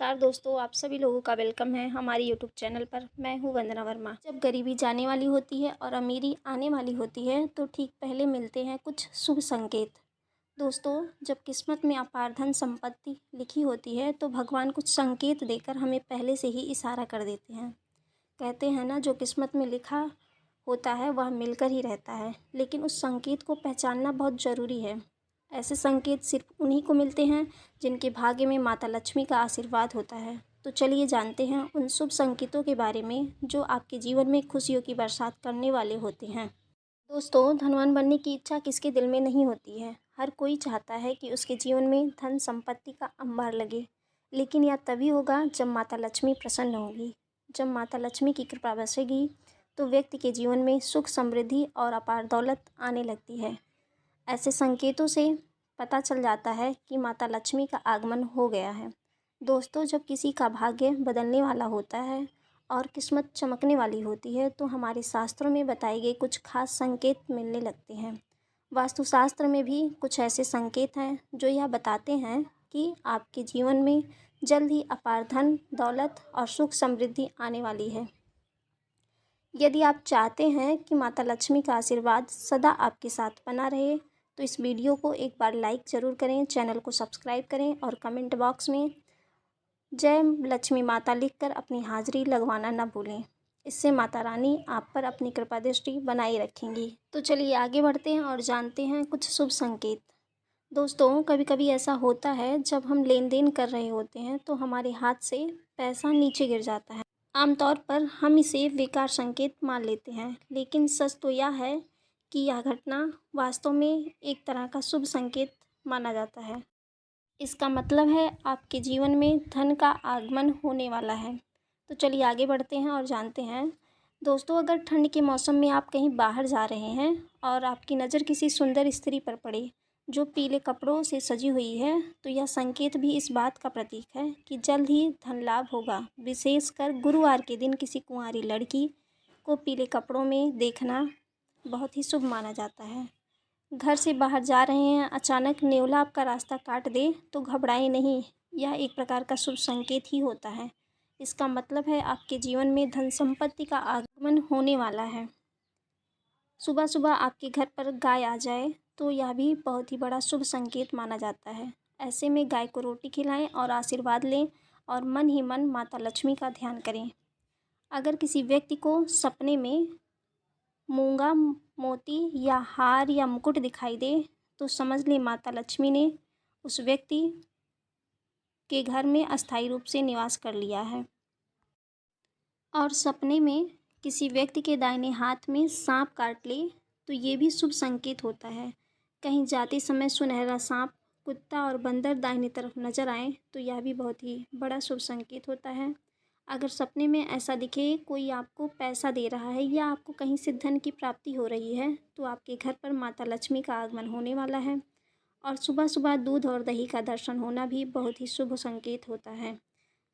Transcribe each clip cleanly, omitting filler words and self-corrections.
नमस्कार दोस्तों, आप सभी लोगों का वेलकम है हमारे यूट्यूब चैनल पर। मैं हूं वंदना वर्मा। जब गरीबी जाने वाली होती है और अमीरी आने वाली होती है तो ठीक पहले मिलते हैं कुछ शुभ संकेत। दोस्तों, जब किस्मत में अपार धन संपत्ति लिखी होती है तो भगवान कुछ संकेत देकर हमें पहले से ही इशारा कर देते हैं। कहते हैं ना, जो किस्मत में लिखा होता है वह मिलकर ही रहता है, लेकिन उस संकेत को पहचानना बहुत ज़रूरी है। ऐसे संकेत सिर्फ उन्हीं को मिलते हैं जिनके भाग्य में माता लक्ष्मी का आशीर्वाद होता है। तो चलिए जानते हैं उन शुभ संकेतों के बारे में जो आपके जीवन में खुशियों की बरसात करने वाले होते हैं। दोस्तों, धनवान बनने की इच्छा किसके दिल में नहीं होती है। हर कोई चाहता है कि उसके जीवन में धन संपत्ति का अंबार लगे, लेकिन यह तभी होगा जब माता लक्ष्मी प्रसन्न होगी। जब माता लक्ष्मी की कृपा बरसेगी तो व्यक्ति के जीवन में सुख, समृद्धि और अपार दौलत आने लगती है। ऐसे संकेतों से पता चल जाता है कि माता लक्ष्मी का आगमन हो गया है। दोस्तों, जब किसी का भाग्य बदलने वाला होता है और किस्मत चमकने वाली होती है तो हमारे शास्त्रों में बताए गए कुछ खास संकेत मिलने लगते हैं। वास्तुशास्त्र में भी कुछ ऐसे संकेत हैं जो यह बताते हैं कि आपके जीवन में जल्द ही अपार धन, दौलत और सुख समृद्धि आने वाली है। यदि आप चाहते हैं कि माता लक्ष्मी का आशीर्वाद सदा आपके साथ बना रहे तो इस वीडियो को एक बार लाइक ज़रूर करें, चैनल को सब्सक्राइब करें और कमेंट बॉक्स में जय लक्ष्मी माता लिखकर अपनी हाजिरी लगवाना न भूलें। इससे माता रानी आप पर अपनी कृपा दृष्टि बनाए रखेंगी। तो चलिए आगे बढ़ते हैं और जानते हैं कुछ शुभ संकेत। दोस्तों, कभी कभी ऐसा होता है जब हम लेन देन कर रहे होते हैं तो हमारे हाथ से पैसा नीचे गिर जाता है। आमतौर पर हम इसे बेकार संकेत मान लेते हैं, लेकिन सच तो यह है कि यह घटना वास्तव में एक तरह का शुभ संकेत माना जाता है। इसका मतलब है आपके जीवन में धन का आगमन होने वाला है। तो चलिए आगे बढ़ते हैं और जानते हैं। दोस्तों, अगर ठंड के मौसम में आप कहीं बाहर जा रहे हैं और आपकी नज़र किसी सुंदर स्त्री पर पड़े जो पीले कपड़ों से सजी हुई है, तो यह संकेत भी इस बात का प्रतीक है कि जल्द ही धन लाभ होगा। विशेषकर गुरुवार के दिन किसी कुंवारी लड़की को पीले कपड़ों में देखना बहुत ही शुभ माना जाता है। घर से बाहर जा रहे हैं, अचानक नेवला आपका रास्ता काट दे तो घबराएं नहीं, यह एक प्रकार का शुभ संकेत ही होता है। इसका मतलब है आपके जीवन में धन संपत्ति का आगमन होने वाला है। सुबह सुबह आपके घर पर गाय आ जाए तो यह भी बहुत ही बड़ा शुभ संकेत माना जाता है। ऐसे में गाय को रोटी खिलाएं और आशीर्वाद लें और मन ही मन माता लक्ष्मी का ध्यान करें। अगर किसी व्यक्ति को सपने में मूंगा, मोती या हार या मुकुट दिखाई दे तो समझ लें माता लक्ष्मी ने उस व्यक्ति के घर में अस्थायी रूप से निवास कर लिया है। और सपने में किसी व्यक्ति के दाहिने हाथ में सांप काट ले तो ये भी शुभ संकेत होता है। कहीं जाते समय सुनहरा सांप, कुत्ता और बंदर दाहिनी तरफ नजर आए तो यह भी बहुत ही बड़ा शुभ संकेत होता है। अगर सपने में ऐसा दिखे कोई आपको पैसा दे रहा है या आपको कहीं से धन की प्राप्ति हो रही है तो आपके घर पर माता लक्ष्मी का आगमन होने वाला है। और सुबह सुबह दूध और दही का दर्शन होना भी बहुत ही शुभ संकेत होता है।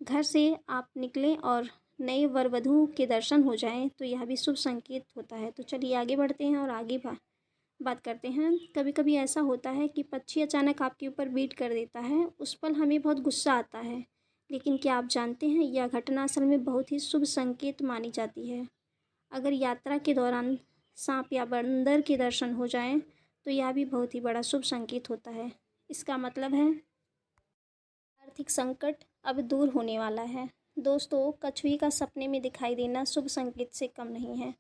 घर से आप निकलें और नए वर वधू के दर्शन हो जाएं तो यह भी शुभ संकेत होता है। तो चलिए आगे बढ़ते हैं और आगे बात करते हैं। कभी कभी ऐसा होता है कि पक्षी अचानक आपके ऊपर बीट कर देता है, उस पल हमें बहुत गुस्सा आता है, लेकिन क्या आप जानते हैं यह घटना असल में बहुत ही शुभ संकेत मानी जाती है। अगर यात्रा के दौरान सांप या बंदर के दर्शन हो जाएं तो यह भी बहुत ही बड़ा शुभ संकेत होता है। इसका मतलब है आर्थिक संकट अब दूर होने वाला है। दोस्तों, कछुई का सपने में दिखाई देना शुभ संकेत से कम नहीं है।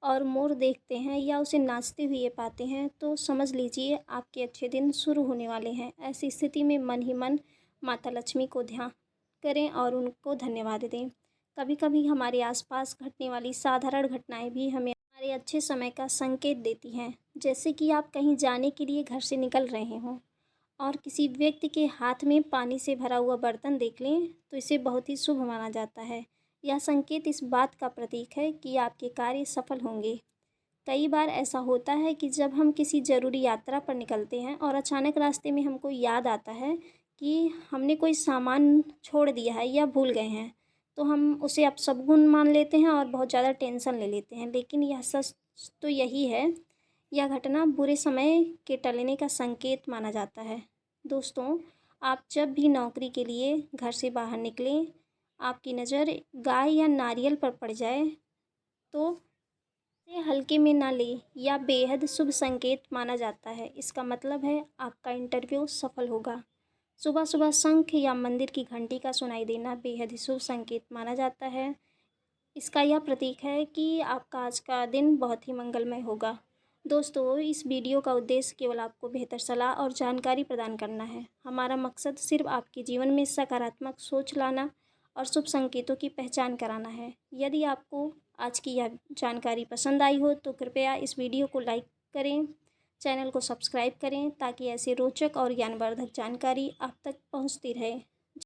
और मोर देखते हैं या उसे नाचते हुए पाते हैं तो समझ लीजिए आपके अच्छे दिन शुरू होने वाले हैं। ऐसी स्थिति में मन ही मन माता लक्ष्मी को ध्यान करें और उनको धन्यवाद दें। कभी कभी हमारे आसपास घटने वाली साधारण घटनाएं भी हमें हमारे अच्छे समय का संकेत देती हैं। जैसे कि आप कहीं जाने के लिए घर से निकल रहे हों और किसी व्यक्ति के हाथ में पानी से भरा हुआ बर्तन देख लें तो इसे बहुत ही शुभ माना जाता है। यह संकेत इस बात का प्रतीक है कि आपके कार्य सफल होंगे। कई बार ऐसा होता है कि जब हम किसी ज़रूरी यात्रा पर निकलते हैं और अचानक रास्ते में हमको याद आता है कि हमने कोई सामान छोड़ दिया है या भूल गए हैं, तो हम उसे अपशगुन मान लेते हैं और बहुत ज़्यादा टेंशन ले लेते हैं। लेकिन यह सच तो यही है, यह घटना बुरे समय के टलने का संकेत माना जाता है। दोस्तों, आप जब भी नौकरी के लिए घर से बाहर निकलें, आपकी नज़र गाय या नारियल पर पड़ जाए तो इसे हल्के में ना लें, या बेहद शुभ संकेत माना जाता है। इसका मतलब है आपका इंटरव्यू सफल होगा। सुबह सुबह शंख या मंदिर की घंटी का सुनाई देना बेहद ही शुभ संकेत माना जाता है। इसका यह प्रतीक है कि आपका आज का दिन बहुत ही मंगलमय होगा। दोस्तों, इस वीडियो का उद्देश्य केवल आपको बेहतर सलाह और जानकारी प्रदान करना है। हमारा मकसद सिर्फ आपके जीवन में सकारात्मक सोच लाना और शुभ संकेतों की पहचान कराना है। यदि आपको आज की यह जानकारी पसंद आई हो तो कृपया इस वीडियो को लाइक करें, चैनल को सब्सक्राइब करें ताकि ऐसे रोचक और ज्ञानवर्धक जानकारी आप तक पहुंचती रहे।